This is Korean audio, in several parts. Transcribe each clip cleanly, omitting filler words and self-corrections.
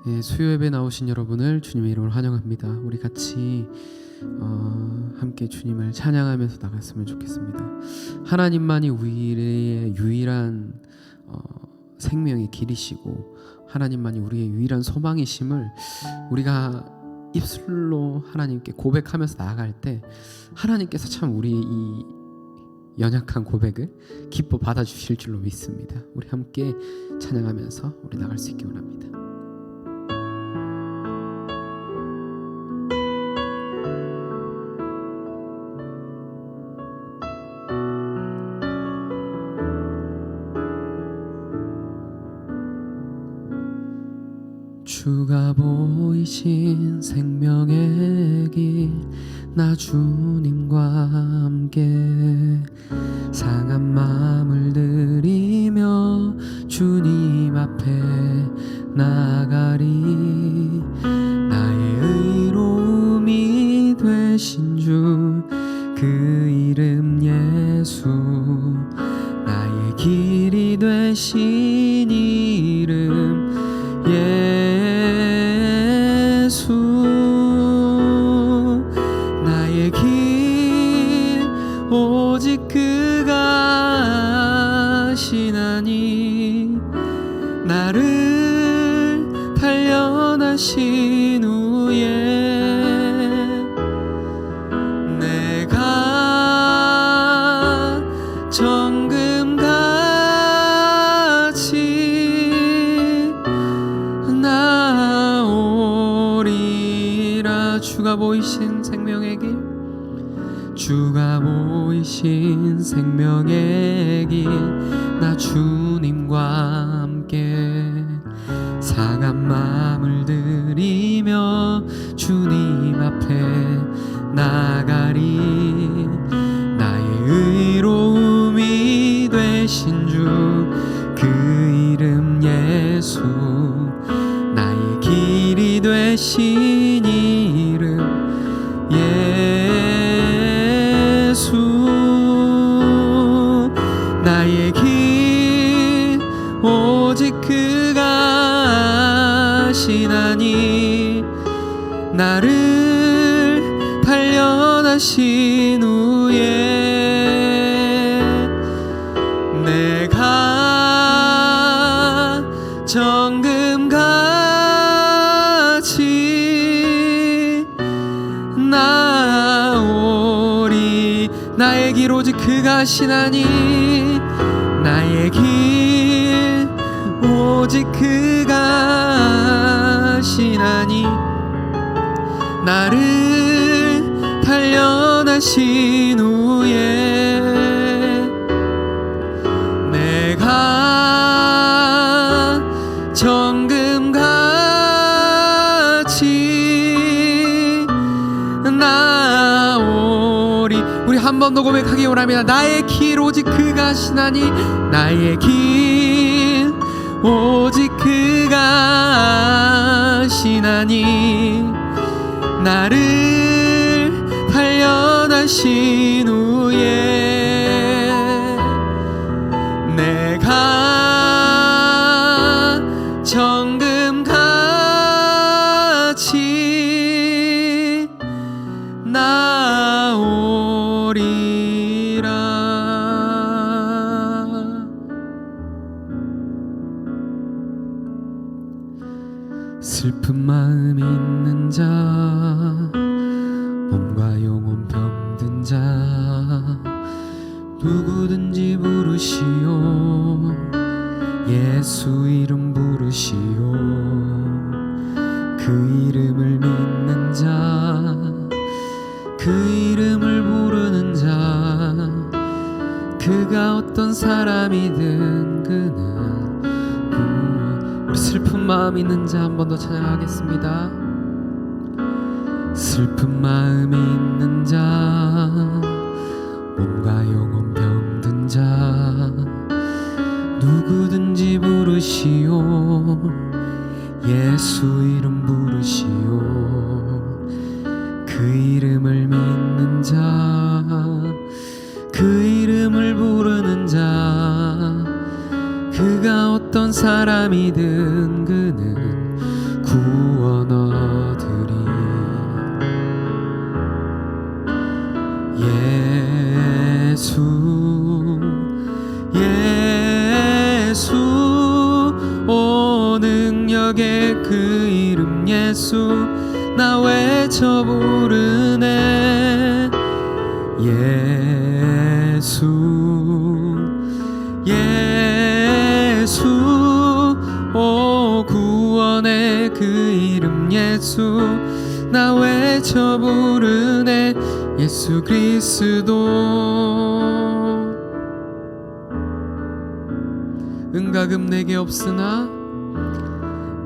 네, 수요 예배 나오신 여러분을 주님의 이름으로 환영합니다. 우리 같이 함께 주님을 찬양하면서 나갔으면 좋겠습니다. 하나님만이 우리의 유일한 생명의 길이시고 하나님만이 우리의 유일한 소망이심을 우리가 입술로 하나님께 고백하면서 나아갈 때 하나님께서 참 우리의 이 연약한 고백을 기뻐 받아주실 줄로 믿습니다. 우리 함께 찬양하면서 우리 나갈 수 있기 원합니다. 주가 보이신 생명의 길 나 주님과 함께 상한 마음을 들이며 주님 앞에 나가리. 나의 의로움이 되신 주 그 이름 예수, 나의 길이 되신 이름 예수. 나의 길 오직 그가 아시나니 나를 단련하신 후에 내가 정금같이 나오리라. 주가 보이신 생명의 길, 주가 보이신 생명의 길 나 주님과 함께 상한 마음을 들이며 주님 앞에 나가리. 나의 의로움이 되신 주 그 이름 예수, 나의 길이 되신 이름 예수. 나의 길 오직 그가 아시나니 나를 단련하신 후에 내가 정금같이 나오리. 나의 길 오직 그가 아시나니 나의 길 오직 그가 아시나니 나를 단련하신 후에 내가 정금같이 나오리. 우리 한 번 더 고백하기 원합니다. 나의 길 오직 그가 아시나니 나의 길 오직 그가 아시나니 나를 단련하신 후에 내가 정금같이 나오리라. 슬픈 마음 있는 자, 몸과 영혼 병든 자 누구든지 부르시오. 예수 이름 부르시오. 그 이름을 믿는 자, 그 이름을 부르는 자, 그가 어떤 사람이든 그는 우리 슬픈 마음 있는 자 한 번 더 찬양하겠습니다. 슬픈 마음 있는 자, 몸과 영혼 병든 자 누구든지 부르시오. 예수 이름 부르시오. 그 이름을 믿는 자, 그 이름을 부르는 자, 그가 어떤 사람이든 그는 그 이름 예수 나 외쳐 부르네. 예수 예수 오 구원의 그 이름 예수 나 외쳐 부르네. 예수 그리스도. 은가금 내게 없으나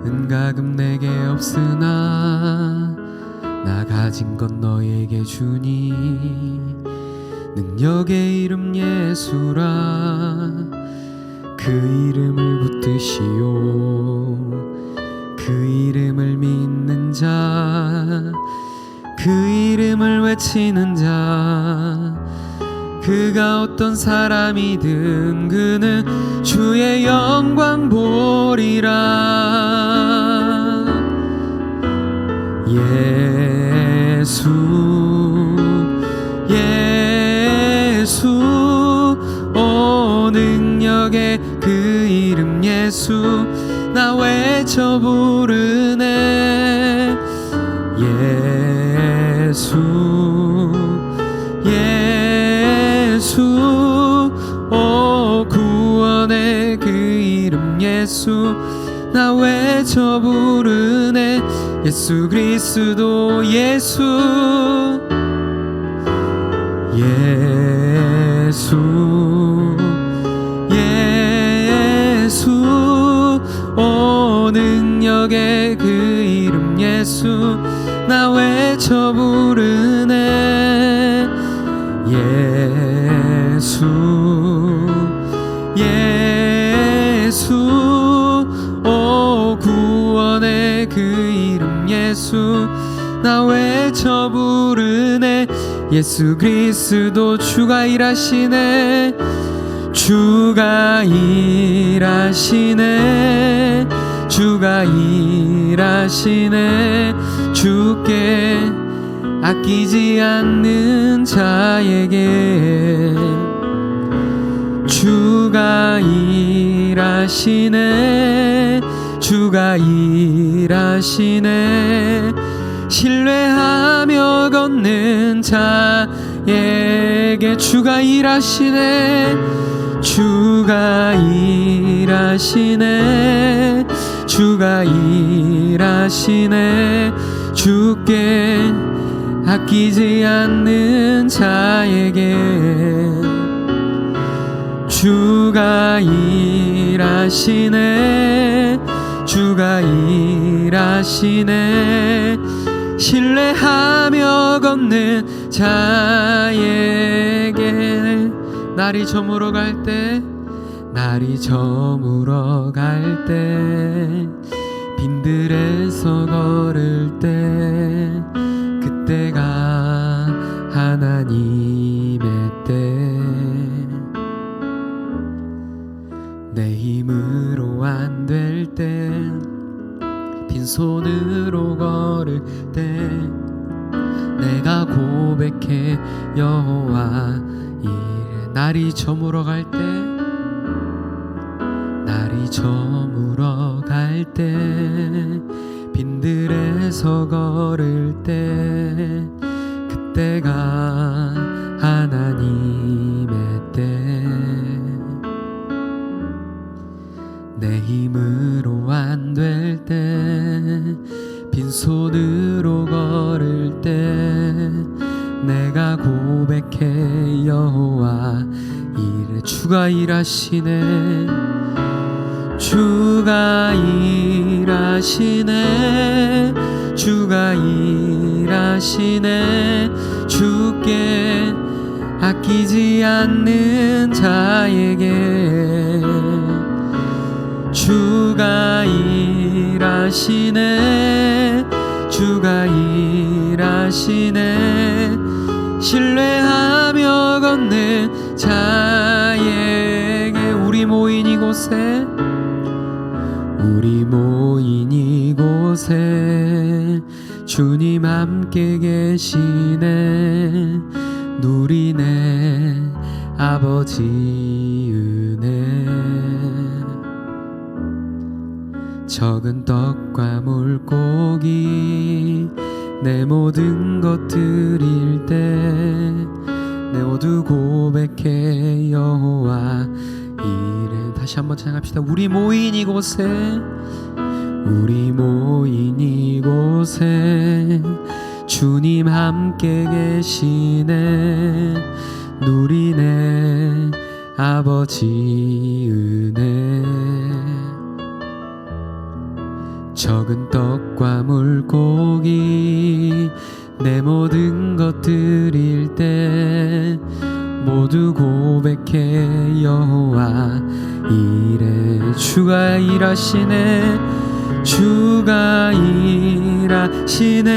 은가금 내게 없으나 나 가진 건 너에게 주니. 능력의 이름 예수라 그 이름을 붙드시오. 그 이름을 믿는 자 그 이름을 외치는 자 그가 어떤 사람이든 그는 주의 영광 보리라. 예수 예수 오 능력의 그 이름 예수 나 외쳐 부르네. 예수 예수 오 구원의 그 이름 예수 나 외쳐 부르네. 예수 그리스도 예수 예수 예수 오 능력의 그 이름 예수 나 외쳐 부르네. 예수 예수 오 구원의 그 이름 예수 나 외쳐 부르네. 예수 그리스도 주가 일하시네. 주가 일하시네. 주가 일하시네. 주께 아끼지 않는 자에게 주가 일하시네. 주가 일하시네. 신뢰하며 걷는 자에게 주가 일하시네. 주가 일하시네. 주가 일하시네. 주께 아끼지 않는 자에게 주가 일하시네. 주가 일하시네. 신뢰하며 걷는 자에게 날이 저물어 갈 때 날이 저물어 갈 때 빈들에서 걸을 때 그때가 하나님의 때 내 힘으로 안 될 때 빈손으로 걸을 때 내가 고백해 여호와 이래. 날이 저물어 갈 때 날이 저물어 갈 때 빈들에서 걸을 때 그때가 하나님의 때 내 힘으로 안 될 때 빈손으로 걸을 때 내가 고백해 여호와 이래. 주가 일하시네. 주가 일하시네. 주가 일하시네. 주께 아끼지 않는 자에게 주가 일하시네. 주가 일하시네. 신뢰하며 걷는 자에게 우리 모인 이곳에 우리 모인 이곳에 주님 함께 계시네. 누리네 아버지 은혜. 적은 떡과 물고기 내 모든 것 드릴 때 내 모두 고백해 여호와 이래. 다시 한번 찬양합시다. 우리 모인 이곳에 주님 함께 계시네. 누리네 아버지 은혜. 적은 떡과 물고기 내 모든 것 드릴 때 모두 고백해 여호와 이래. 주가 일하시네. 주가 일하시네.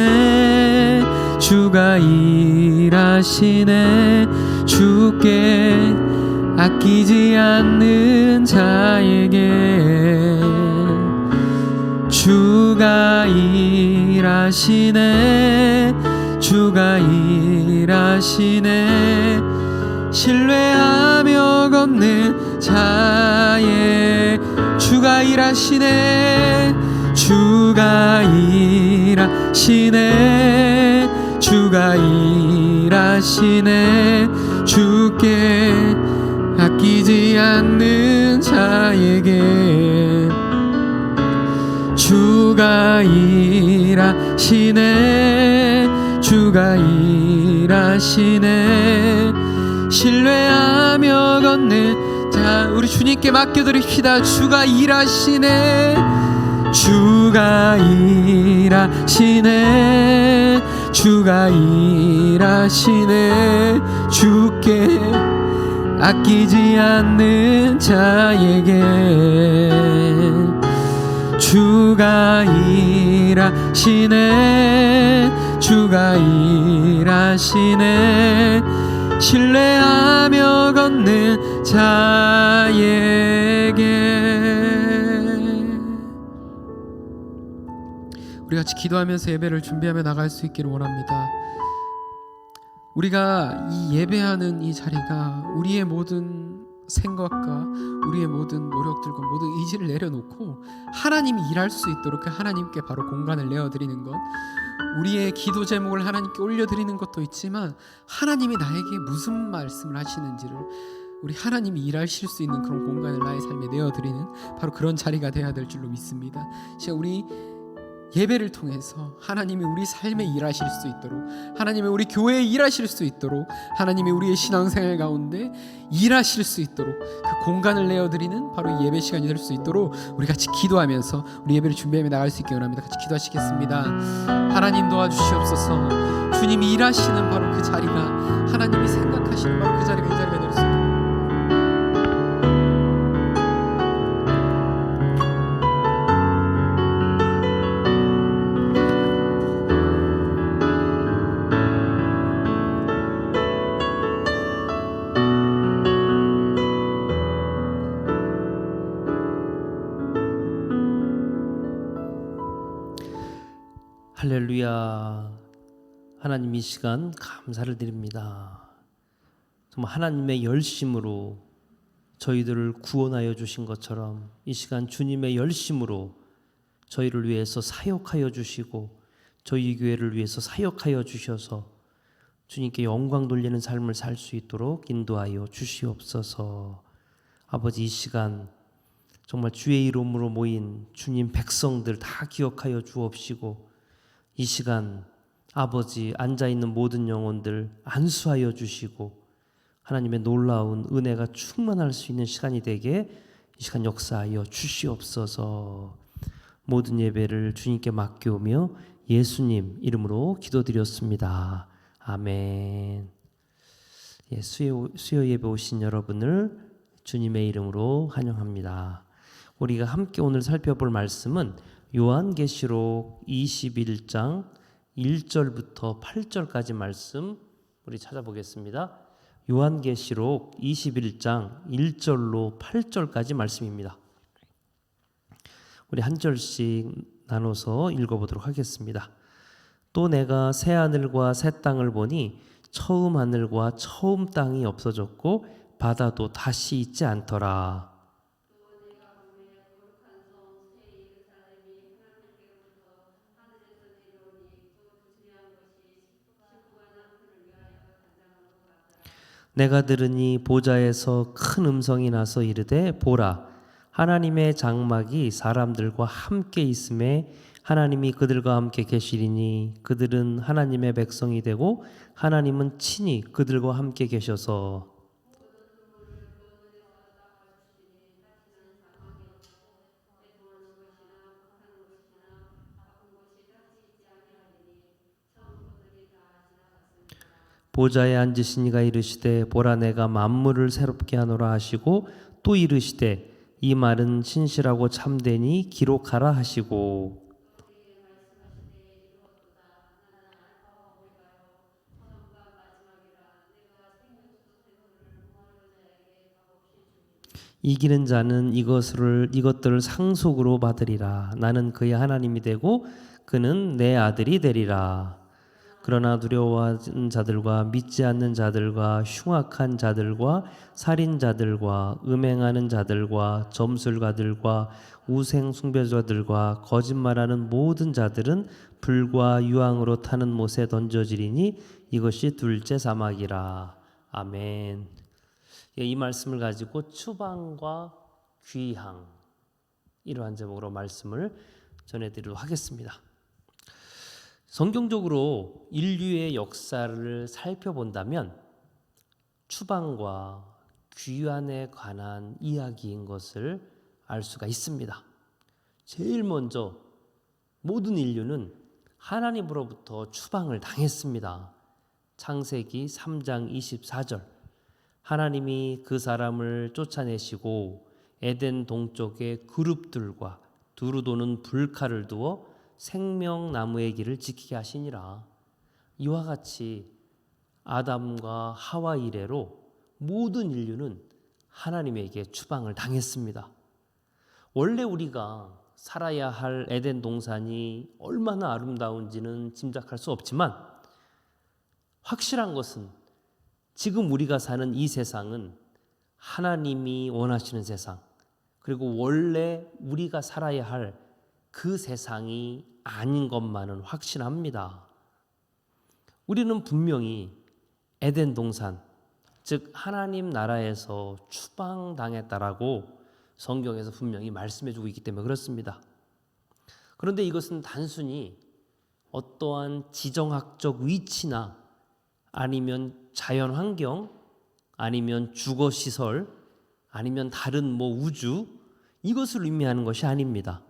주가 일하시네. 주께 아끼지 않는 자에게 주가 일하시네. 주가 일하시네. 신뢰하며 걷는 자의 주가 일하시네. 주가 일하시네. 주가 일하시네. 주께 아끼지 않는 자에게 주가 일하시네. 주가 일하시네. 신뢰하며 걷는 자, 우리 주님께 맡겨드립시다. 주가 일하시네. 주가 일하시네. 주가 일하시네. 주께 아끼지 않는 자에게 주가 일하시네. 주가 일하시네. 신뢰하며 걷는 자에게. 우리 같이 기도하면서 예배를 준비하며 나갈 수 있기를 원합니다. 우리가 이 예배하는 이 자리가 우리의 모든 생각과 우리의 모든 노력들과 모든 의지를 내려놓고 하나님이 일할 수 있도록 그 하나님께 바로 공간을 내어드리는 것, 우리의 기도 제목을 하나님께 올려드리는 것도 있지만 하나님이 나에게 무슨 말씀을 하시는지를 우리 하나님이 일하실 수 있는 그런 공간을 나의 삶에 내어드리는 바로 그런 자리가 되어야 될 줄로 믿습니다. 진짜 우리 예배를 통해서 하나님이 우리 삶에 일하실 수 있도록, 하나님이 우리 교회에 일하실 수 있도록, 하나님이 우리의 신앙생활 가운데 일하실 수 있도록 그 공간을 내어드리는 바로 이 예배 시간이 될 수 있도록 우리 같이 기도하면서 우리 예배를 준비하며 나갈 수 있기 원합니다. 같이 기도하시겠습니다. 하나님 도와주시옵소서. 주님이 일하시는 바로 그 자리가, 하나님이 생각하시는 바로 그 자리가 이 자리가 될 수 있도록 할렐루야. 하나님, 이 시간 감사를 드립니다. 정말 하나님의 열심으로 저희들을 구원하여 주신 것처럼 이 시간 주님의 열심으로 저희를 위해서 사역하여 주시고 저희 교회를 위해서 사역하여 주셔서 주님께 영광 돌리는 삶을 살 수 있도록 인도하여 주시옵소서. 아버지, 이 시간 정말 주의 이름으로 모인 주님 백성들 다 기억하여 주옵시고 이 시간 아버지 앉아있는 모든 영혼들 안수하여 주시고 하나님의 놀라운 은혜가 충만할 수 있는 시간이 되게 이 시간 역사하여 주시옵소서. 모든 예배를 주님께 맡겨오며 예수님 이름으로 기도드렸습니다. 아멘. 수요 예배 오신 여러분을 주님의 이름으로 환영합니다. 우리가 함께 오늘 살펴볼 말씀은 요한계시록 21장 1절부터 8절까지 말씀 우리 찾아보겠습니다. 요한계시록 21장 1절로 8절까지 말씀입니다. 우리 한 절씩 나눠서 읽어보도록 하겠습니다. 또 내가 새 하늘과 새 땅을 보니 처음 하늘과 처음 땅이 없어졌고 바다도 다시 있지 않더라. 내가 들으니 보좌에서 큰 음성이 나서 이르되 보라 하나님의 장막이 사람들과 함께 있음에 하나님이 그들과 함께 계시리니 그들은 하나님의 백성이 되고 하나님은 친히 그들과 함께 계셔서 보좌에 앉으신 이가 이르시되 보라 내가 만물을 새롭게 하노라 하시고 또 이르시되 이 말은 신실하고 참되니 기록하라 하시고 이기는 자는 이것들을 상속으로 받으리라. 나는 그의 하나님이 되고 그는 내 아들이 되리라. 그러나 두려워하는 자들과 믿지 않는 자들과 흉악한 자들과 살인자들과 음행하는 자들과 점술가들과 우생 숭배자들과 거짓말하는 모든 자들은 불과 유황으로 타는 못에 던져지리니 이것이 둘째 사막이라. 아멘. 이 말씀을 가지고 추방과 귀향 이러한 제목으로 말씀을 전해드리도록 하겠습니다. 성경적으로 인류의 역사를 살펴본다면 추방과 귀환에 관한 이야기인 것을 알 수가 있습니다. 제일 먼저 모든 인류는 하나님으로부터 추방을 당했습니다. 창세기 3장 24절 하나님이 그 사람을 쫓아내시고 에덴 동쪽에 그룹들과 두루 도는 불칼을 두어 생명나무의 길을 지키게 하시니라. 이와 같이 아담과 하와 이래로 모든 인류는 하나님에게 추방을 당했습니다. 원래 우리가 살아야 할 에덴 동산이 얼마나 아름다운지는 짐작할 수 없지만 확실한 것은 지금 우리가 사는 이 세상은 하나님이 원하시는 세상, 그리고 원래 우리가 살아야 할 그 세상이 아닌 것만은 확실합니다. 우리는 분명히 에덴 동산, 즉 하나님 나라에서 추방당했다라고 성경에서 분명히 말씀해주고 있기 때문에 그렇습니다. 그런데 이것은 단순히 어떠한 지정학적 위치나 아니면 자연환경, 아니면 주거시설, 아니면 다른 우주 이것을 의미하는 것이 아닙니다.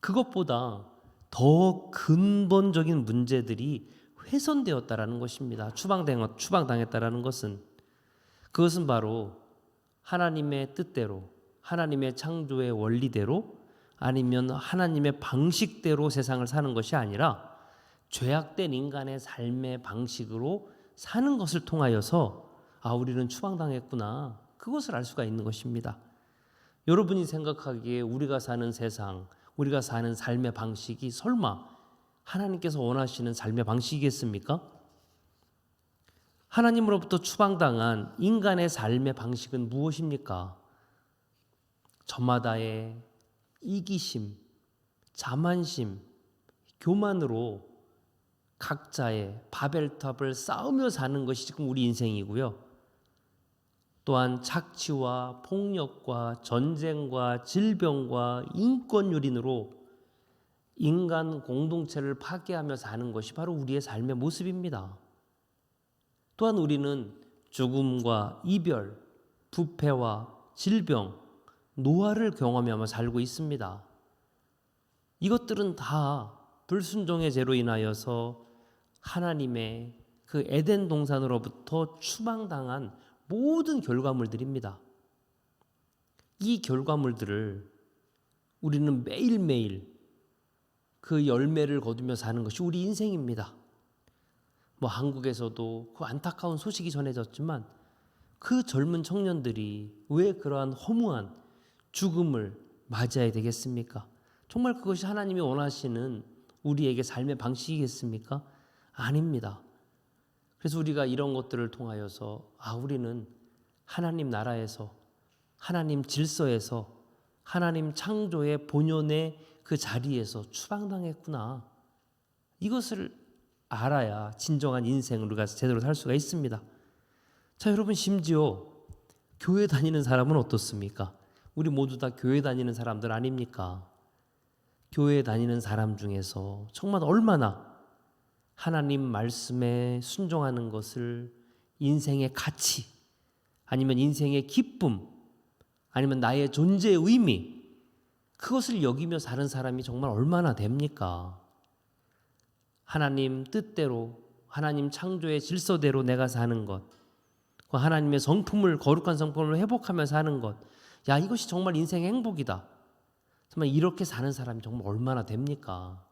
그것보다 더 근본적인 문제들이 훼손되었다라는 것입니다. 추방당했다라는 그것은 바로 하나님의 뜻대로, 하나님의 창조의 원리대로, 아니면 하나님의 방식대로 세상을 사는 것이 아니라 죄악된 인간의 삶의 방식으로 사는 것을 통하여서 우리는 추방당했구나, 그것을 알 수가 있는 것입니다. 여러분이 생각하기에 우리가 사는 세상, 우리가 사는 삶의 방식이 설마 하나님께서 원하시는 삶의 방식이겠습니까? 하나님으로부터 추방당한 인간의 삶의 방식은 무엇입니까? 저마다의 이기심, 자만심, 교만으로 각자의 바벨탑을 쌓으며 사는 것이 지금 우리 인생이고요. 또한 착취와 폭력과 전쟁과 질병과 인권 유린으로 인간 공동체를 파괴하며 사는 것이 바로 우리의 삶의 모습입니다. 또한 우리는 죽음과 이별, 부패와 질병, 노화를 경험하며 살고 있습니다. 이것들은 다 불순종의 죄로 인하여서 하나님의 그 에덴 동산으로부터 추방당한 모든 결과물들입니다. 이 결과물들을 우리는 매일매일 그 열매를 거두며 사는 것이 우리 인생입니다. 한국에서도 그 안타까운 소식이 전해졌지만 그 젊은 청년들이 왜 그러한 허무한 죽음을 맞이해야 되겠습니까? 정말 그것이 하나님이 원하시는 우리에게 삶의 방식이겠습니까? 아닙니다. 그래서 우리가 이런 것들을 통하여서 우리는 하나님 나라에서, 하나님 질서에서, 하나님 창조의 본연의 그 자리에서 추방당했구나, 이것을 알아야 진정한 인생을 우리가 제대로 살 수가 있습니다. 자, 여러분, 심지어 교회 다니는 사람은 어떻습니까? 우리 모두 다 교회 다니는 사람들 아닙니까? 교회 다니는 사람 중에서 정말 얼마나 하나님 말씀에 순종하는 것을 인생의 가치, 아니면 인생의 기쁨, 아니면 나의 존재의 의미, 그것을 여기며 사는 사람이 정말 얼마나 됩니까? 하나님 뜻대로, 하나님 창조의 질서대로 내가 사는 것, 그 하나님의 성품을, 거룩한 성품을 회복하며 사는 것, 야, 이것이 정말 인생의 행복이다. 정말 이렇게 사는 사람이 정말 얼마나 됩니까?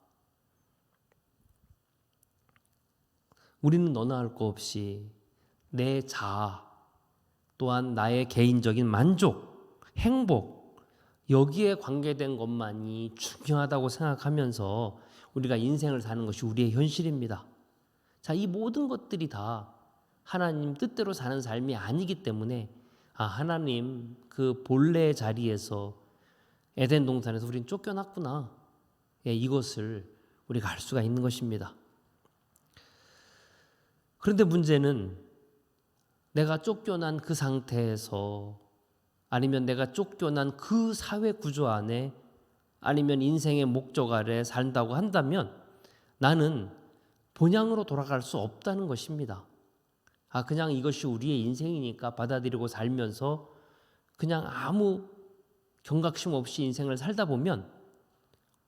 우리는 너나 할 거 없이 내 자아, 또한 나의 개인적인 만족, 행복, 여기에 관계된 것만이 중요하다고 생각하면서 우리가 인생을 사는 것이 우리의 현실입니다. 자, 이 모든 것들이 다 하나님 뜻대로 사는 삶이 아니기 때문에 하나님 그 본래의 자리에서 에덴 동산에서 우린 쫓겨났구나. 이것을 우리가 알 수가 있는 것입니다. 그런데 문제는 내가 쫓겨난 그 상태에서, 아니면 내가 쫓겨난 그 사회 구조 안에, 아니면 인생의 목적 아래 산다고 한다면 나는 본향으로 돌아갈 수 없다는 것입니다. 그냥 이것이 우리의 인생이니까 받아들이고 살면서 그냥 아무 경각심 없이 인생을 살다 보면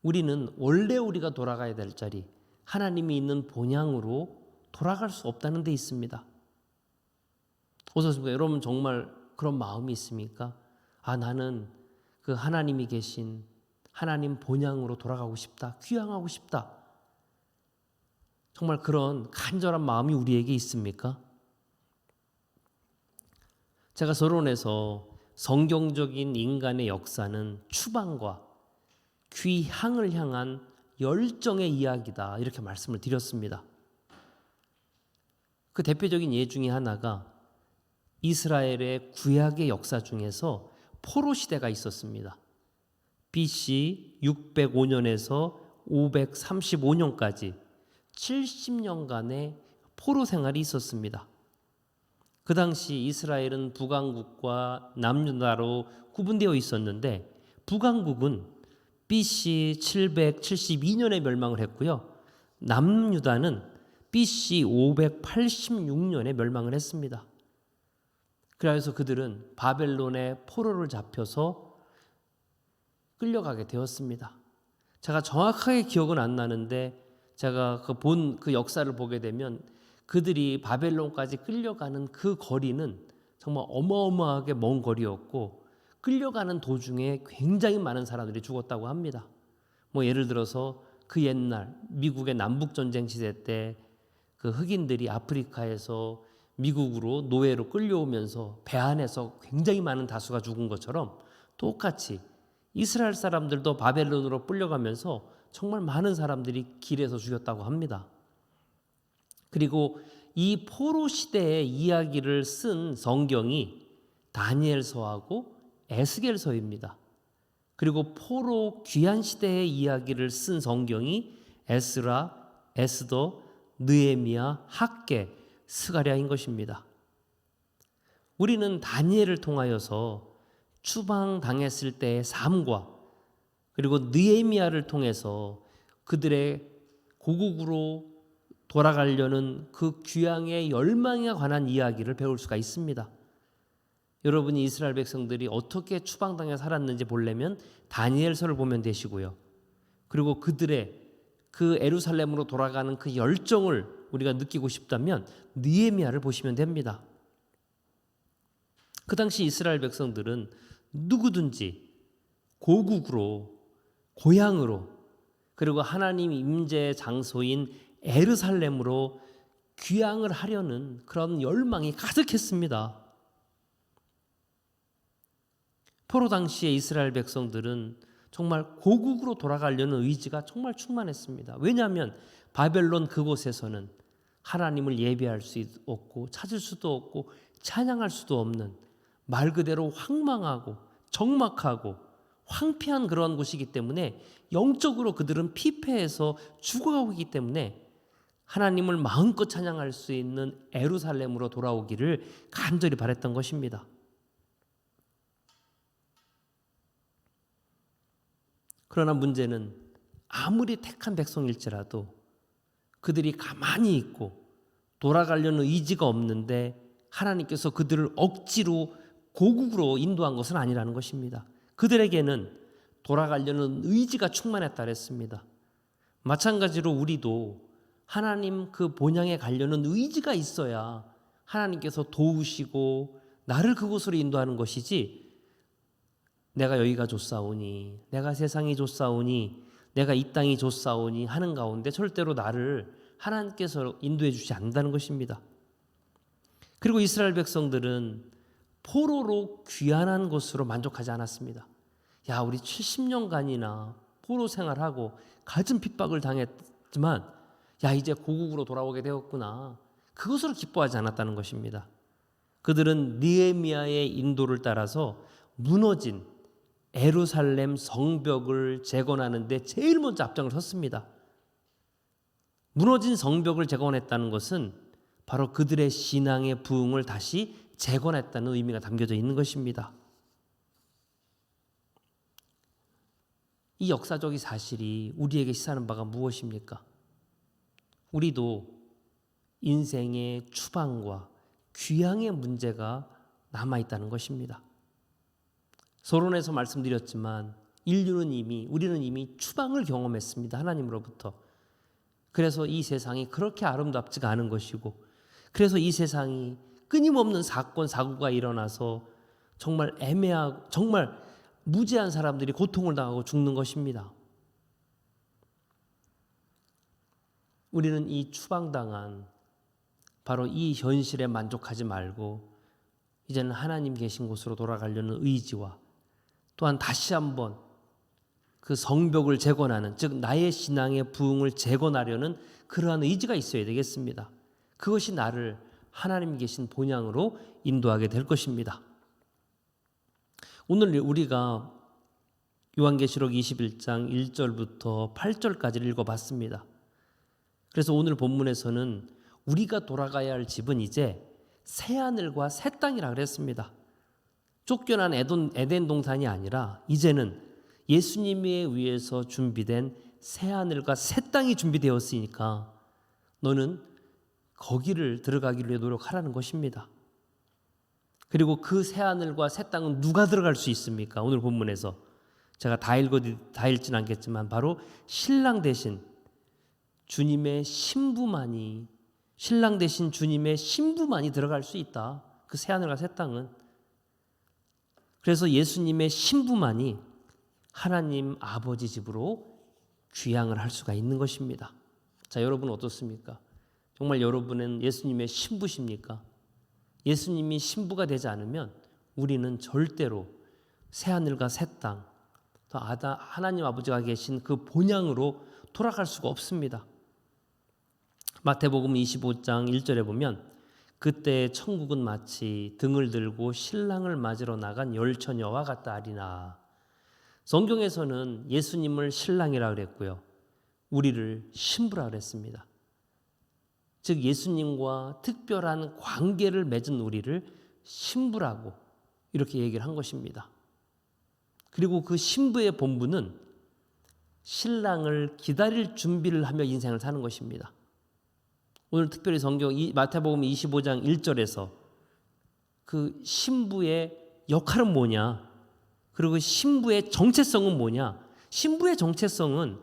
우리는 원래 우리가 돌아가야 될 자리, 하나님이 있는 본향으로 돌아갈 수 없다는 데 있습니다. 어떻습니까? 여러분 정말 그런 마음이 있습니까? 나는 그 하나님이 계신 하나님 본향으로 돌아가고 싶다, 귀향하고 싶다. 정말 그런 간절한 마음이 우리에게 있습니까? 제가 서론에서 성경적인 인간의 역사는 추방과 귀향을 향한 열정의 이야기다, 이렇게 말씀을 드렸습니다. 그 대표적인 예 중에 하나가 이스라엘의 구약의 역사 중에서 포로 시대가 있었습니다. BC 605년에서 535년까지 70년간의 포로 생활이 있었습니다. 그 당시 이스라엘은 북왕국과 남유다로 구분되어 있었는데, 북왕국은 BC 772년에 멸망을 했고요. 남유다는 BC 586년에 멸망을 했습니다. 그래서 그들은 바벨론의 포로를 잡혀서 끌려가게 되었습니다. 제가 정확하게 기억은 안 나는데, 제가 그 역사를 보게 되면 그들이 바벨론까지 끌려가는 그 거리는 정말 어마어마하게 먼 거리였고, 끌려가는 도중에 굉장히 많은 사람들이 죽었다고 합니다. 예를 들어서 그 옛날 미국의 남북전쟁 시대 때 그 흑인들이 아프리카에서 미국으로 노예로 끌려오면서 배 안에서 굉장히 많은 다수가 죽은 것처럼, 똑같이 이스라엘 사람들도 바벨론으로 끌려가면서 정말 많은 사람들이 길에서 죽였다고 합니다. 그리고 이 포로 시대의 이야기를 쓴 성경이 다니엘서하고 에스겔서입니다. 그리고 포로 귀환 시대의 이야기를 쓴 성경이 에스라, 에스더, 느헤미야, 학개, 스가랴인 것입니다. 우리는 다니엘을 통하여서 추방당했을 때의 삶과, 그리고 느헤미야를 통해서 그들의 고국으로 돌아가려는 그 귀향의 열망에 관한 이야기를 배울 수가 있습니다. 여러분이 이스라엘 백성들이 어떻게 추방당해 살았는지 보려면 다니엘서를 보면 되시고요. 그리고 그들의 그 예루살렘으로 돌아가는 그 열정을 우리가 느끼고 싶다면 느헤미야를 보시면 됩니다. 그 당시 이스라엘 백성들은 누구든지 고국으로, 고향으로, 그리고 하나님 임재의 장소인 예루살렘으로 귀향을 하려는 그런 열망이 가득했습니다. 포로 당시의 이스라엘 백성들은 정말 고국으로 돌아가려는 의지가 정말 충만했습니다. 왜냐하면 바벨론 그곳에서는 하나님을 예배할 수 없고 찾을 수도 없고 찬양할 수도 없는, 말 그대로 황망하고 적막하고 황폐한 그런 곳이기 때문에 영적으로 그들은 피폐해서 죽어가고 있기 때문에 하나님을 마음껏 찬양할 수 있는 예루살렘으로 돌아오기를 간절히 바랬던 것입니다. 그러나 문제는 아무리 택한 백성일지라도 그들이 가만히 있고 돌아가려는 의지가 없는데 하나님께서 그들을 억지로 고국으로 인도한 것은 아니라는 것입니다. 그들에게는 돌아가려는 의지가 충만했다 그랬습니다. 마찬가지로 우리도 하나님 그 본향에 가려는 의지가 있어야 하나님께서 도우시고 나를 그곳으로 인도하는 것이지, 내가 여기가 좋사오니, 내가 세상이 좋사오니, 내가 이 땅이 좋사오니 하는 가운데 절대로 나를 하나님께서 인도해 주지 않는다는 것입니다. 그리고 이스라엘 백성들은 포로로 귀환한 것으로 만족하지 않았습니다. 야, 우리 70년간이나 포로 생활하고 갖은 핍박을 당했지만 야, 이제 고국으로 돌아오게 되었구나. 그것으로 기뻐하지 않았다는 것입니다. 그들은 느헤미야의 인도를 따라서 무너진 예루살렘 성벽을 재건하는 데 제일 먼저 앞장을 섰습니다. 무너진 성벽을 재건했다는 것은 바로 그들의 신앙의 부흥을 다시 재건했다는 의미가 담겨져 있는 것입니다. 이 역사적인 사실이 우리에게 시사하는 바가 무엇입니까? 우리도 인생의 추방과 귀향의 문제가 남아있다는 것입니다. 서론에서 말씀드렸지만 우리는 이미 추방을 경험했습니다. 하나님으로부터. 그래서 이 세상이 그렇게 아름답지가 않은 것이고, 그래서 이 세상이 끊임없는 사건, 사고가 일어나서 정말 애매하고 정말 무지한 사람들이 고통을 당하고 죽는 것입니다. 우리는 이 추방당한 바로 이 현실에 만족하지 말고 이제는 하나님 계신 곳으로 돌아가려는 의지와 또한 다시 한번 그 성벽을 재건하는, 즉 나의 신앙의 부흥을 재건하려는 그러한 의지가 있어야 되겠습니다. 그것이 나를 하나님 계신 본향으로 인도하게 될 것입니다. 오늘 우리가 요한계시록 21장 1절부터 8절까지를 읽어봤습니다. 그래서 오늘 본문에서는 우리가 돌아가야 할 집은 이제 새하늘과 새 땅이라 그랬습니다. 쫓겨난 에덴 동산이 아니라 이제는 예수님에 의해서 준비된 새하늘과 새 땅이 준비되었으니까 너는 거기를 들어가기 위해 노력하라는 것입니다. 그리고 그 새하늘과 새 땅은 누가 들어갈 수 있습니까? 오늘 본문에서 제가 다 읽지는 않겠지만 바로 신랑 대신 주님의 신부만이, 신랑 대신 주님의 신부만이 들어갈 수 있다. 그 새하늘과 새 땅은. 그래서 예수님의 신부만이 하나님 아버지 집으로 귀향을 할 수가 있는 것입니다. 자, 여러분은 어떻습니까? 정말 여러분은 예수님의 신부십니까? 예수님이 신부가 되지 않으면 우리는 절대로 새하늘과 새 땅, 또 하나님 아버지가 계신 그 본향으로 돌아갈 수가 없습니다. 마태복음 25장 1절에 보면 그때 천국은 마치 등을 들고 신랑을 맞으러 나간 열처녀와 같다 하리나. 성경에서는 예수님을 신랑이라 그랬고요, 우리를 신부라 그랬습니다. 즉 예수님과 특별한 관계를 맺은 우리를 신부라고 이렇게 얘기를 한 것입니다. 그리고 그 신부의 본분은 신랑을 기다릴 준비를 하며 인생을 사는 것입니다. 오늘 특별히 성경 마태복음 25장 1절에서 그 신부의 역할은 뭐냐, 그리고 신부의 정체성은 뭐냐. 신부의 정체성은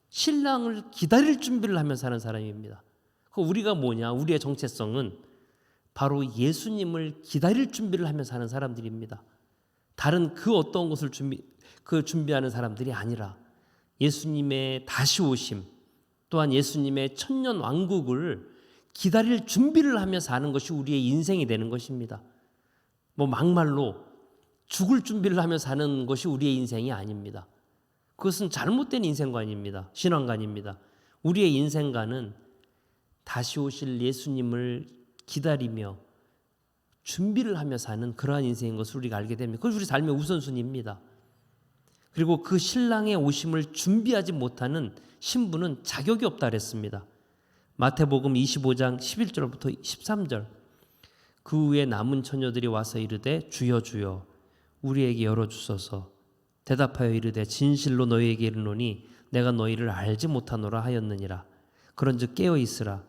신랑을 기다릴 준비를 하며 사는 사람입니다. 우리가 뭐냐? 우리의 정체성은 바로 예수님을 기다릴 준비를 하며 사는 사람들입니다. 다른 그 어떤 것을 준비하는 사람들이 아니라 예수님의 다시 오심, 또한 예수님의 천년 왕국을 기다릴 준비를 하며 사는 것이 우리의 인생이 되는 것입니다. 막말로 죽을 준비를 하며 사는 것이 우리의 인생이 아닙니다. 그것은 잘못된 인생관입니다. 신앙관입니다. 우리의 인생관은 다시 오실 예수님을 기다리며 준비를 하며 사는 그러한 인생인 것을 우리가 알게 됩니다. 그것이 우리 삶의 우선순위입니다. 그리고 그 신랑의 오심을 준비하지 못하는 신부는 자격이 없다 그랬습니다. 마태복음 25장 11절부터 13절. 그 후에 남은 처녀들이 와서 이르되 주여 주여 우리에게 열어주소서. 대답하여 이르되 진실로 너희에게 이르노니 내가 너희를 알지 못하노라 하였느니라. 그런즉 깨어 있으라.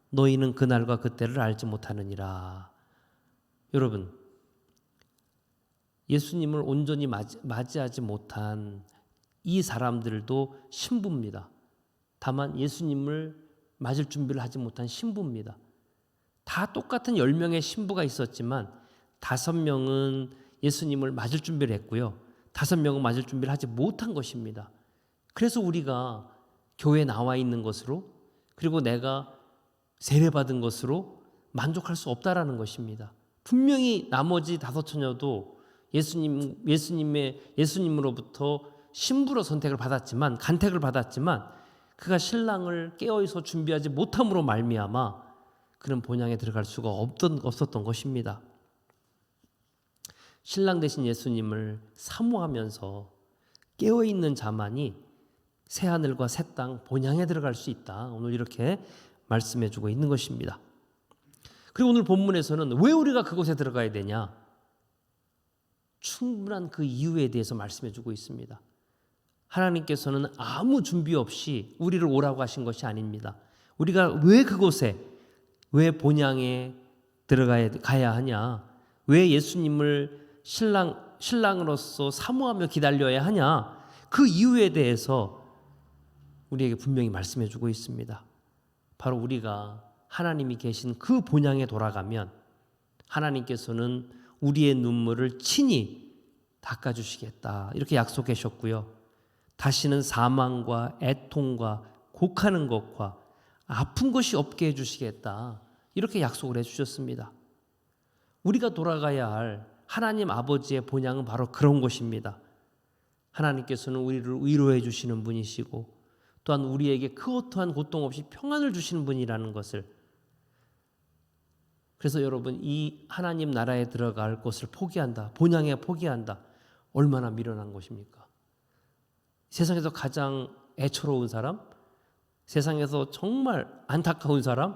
너희는 그날과 그때를 알지 못하느니라. 여러분, 예수님을 온전히 맞이하지 못한 이 사람들도 신부입니다. 다만 예수님을 맞을 준비를 하지 못한 신부입니다. 다 똑같은 10명의 신부가 있었지만 5명은 예수님을 맞을 준비를 했고요. 5명은 맞을 준비를 하지 못한 것입니다. 그래서 우리가 교회에 나와 있는 것으로, 그리고 내가 세례받은 것으로 만족할 수 없다라는 것입니다. 분명히 나머지 5 처녀도 예수님으로부터 신부로 선택을 받았지만, 간택을 받았지만 그가 신랑을 깨어있어 준비하지 못함으로 말미암아 그는 본향에 들어갈 수가 없었던 것입니다. 신랑 되신 예수님을 사모하면서 깨어있는 자만이 새하늘과 새 땅 본향에 들어갈 수 있다. 오늘 이렇게 말씀해주고 있는 것입니다. 그리고 오늘 본문에서는 왜 우리가 그곳에 들어가야 되냐? 충분한 그 이유에 대해서 말씀해주고 있습니다. 하나님께서는 아무 준비 없이 우리를 오라고 하신 것이 아닙니다. 우리가 왜 그곳에, 왜 본향에 가야 하냐? 왜 예수님을 신랑으로서 사모하며 기다려야 하냐? 그 이유에 대해서 우리에게 분명히 말씀해주고 있습니다. 바로 우리가 하나님이 계신 그 본향에 돌아가면 하나님께서는 우리의 눈물을 친히 닦아주시겠다, 이렇게 약속하셨고요. 다시는 사망과 애통과 곡하는 것과 아픈 것이 없게 해주시겠다, 이렇게 약속을 해주셨습니다. 우리가 돌아가야 할 하나님 아버지의 본향은 바로 그런 것입니다. 하나님께서는 우리를 위로해 주시는 분이시고 또한 우리에게 그 어떠한 고통 없이 평안을 주시는 분이라는 것을, 그래서 여러분, 이 하나님 나라에 들어갈 것을 포기한다, 본향에 포기한다, 얼마나 미련한 것입니까? 세상에서 가장 애처로운 사람, 세상에서 정말 안타까운 사람,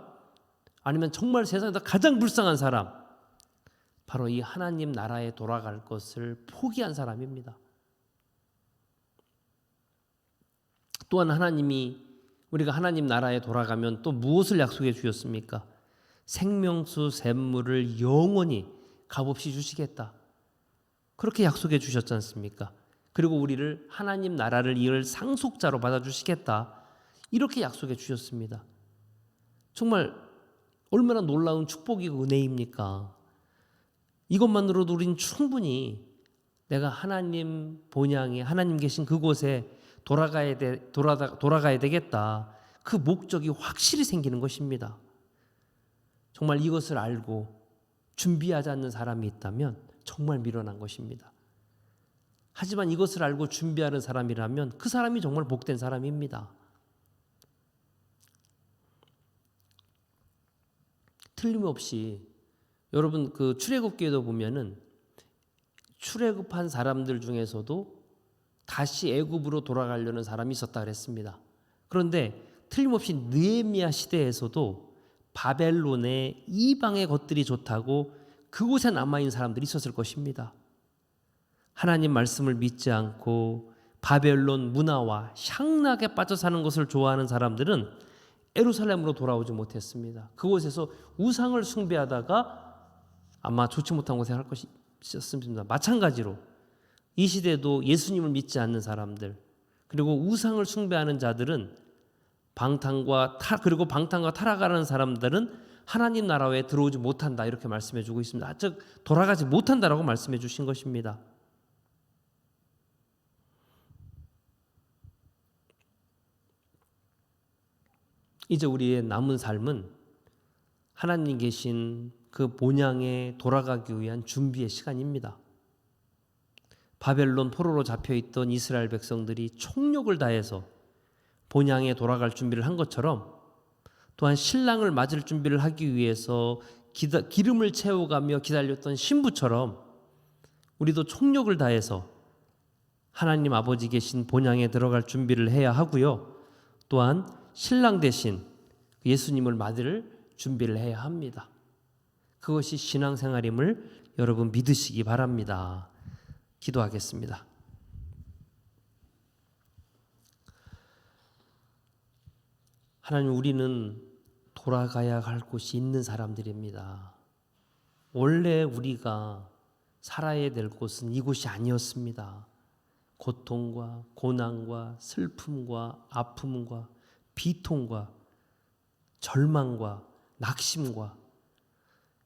아니면 정말 세상에서 가장 불쌍한 사람, 바로 이 하나님 나라에 돌아갈 것을 포기한 사람입니다. 또한 하나님이 우리가 하나님 나라에 돌아가면 또 무엇을 약속해 주셨습니까? 생명수 샘물을 영원히 값없이 주시겠다, 그렇게 약속해 주셨지 않습니까? 그리고 우리를 하나님 나라를 이을 상속자로 받아주시겠다, 이렇게 약속해 주셨습니다. 정말 얼마나 놀라운 축복이고 은혜입니까? 이것만으로도 우리는 충분히 내가 하나님 본향에, 하나님 계신 그곳에 돌아가야 되겠다, 그 목적이 확실히 생기는 것입니다. 정말 이것을 알고 준비하지 않는 사람이 있다면 정말 미련한 것입니다. 하지만 이것을 알고 준비하는 사람이라면 그 사람이 정말 복된 사람입니다. 틀림없이 여러분, 그 출애굽기에도 보면은 출애굽한 사람들 중에서도 다시 애굽으로 돌아가려는 사람이 있었다 그랬습니다. 그런데 틀림없이 느헤미야 시대에서도 바벨론의 이방의 것들이 좋다고 그곳에 남아있는 사람들이 있었을 것입니다. 하나님 말씀을 믿지 않고 바벨론 문화와 향락에 빠져 사는 것을 좋아하는 사람들은 예루살렘으로 돌아오지 못했습니다. 그곳에서 우상을 숭배하다가 아마 좋지 못한 곳에 할 것이 있었습니다. 마찬가지로 이 시대도 예수님을 믿지 않는 사람들, 그리고 우상을 숭배하는 자들은 그리고 방탕과 타락하는 사람들은 하나님 나라에 들어오지 못한다, 이렇게 말씀해 주고 있습니다. 즉 돌아가지 못한다라고 말씀해 주신 것입니다. 이제 우리의 남은 삶은 하나님 계신 그 본향에 돌아가기 위한 준비의 시간입니다. 바벨론 포로로 잡혀있던 이스라엘 백성들이 총력을 다해서 본향에 돌아갈 준비를 한 것처럼, 또한 신랑을 맞을 준비를 하기 위해서 기름을 채워가며 기다렸던 신부처럼 우리도 총력을 다해서 하나님 아버지 계신 본향에 들어갈 준비를 해야 하고요. 또한 신랑 대신 예수님을 맞을 준비를 해야 합니다. 그것이 신앙생활임을 여러분 믿으시기 바랍니다. 기도하겠습니다. 하나님, 우리는 돌아가야 할 곳이 있는 사람들입니다. 원래 우리가 살아야 될 곳은 이곳이 아니었습니다. 고통과 고난과 슬픔과 아픔과 비통과 절망과 낙심과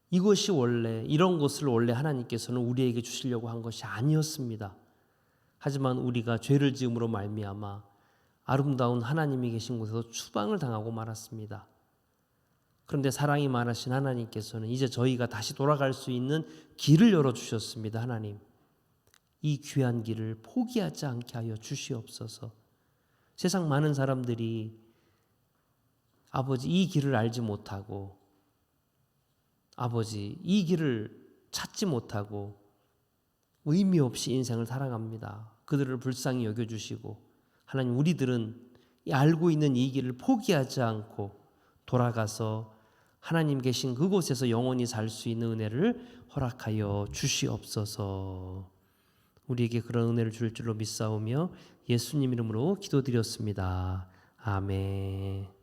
이것이 원래, 이런 것을 원래 하나님께서는 우리에게 주시려고 한 것이 아니었습니다. 하지만 우리가 죄를 지음으로 말미암아 아름다운 하나님이 계신 곳에서 추방을 당하고 말았습니다. 그런데 사랑이 많으신 하나님께서는 이제 저희가 다시 돌아갈 수 있는 길을 열어주셨습니다. 하나님, 이 귀한 길을 포기하지 않게 하여 주시옵소서. 세상 많은 사람들이 아버지 이 길을 알지 못하고 아버지 이 길을 찾지 못하고 의미 없이 인생을 살아갑니다. 그들을 불쌍히 여겨주시고 하나님, 우리들은 알고 있는 이 길을 포기하지 않고 돌아가서 하나님 계신 그곳에서 영원히 살 수 있는 은혜를 허락하여 주시옵소서. 우리에게 그런 은혜를 줄 줄로 믿사오며 예수님 이름으로 기도드렸습니다. 아멘.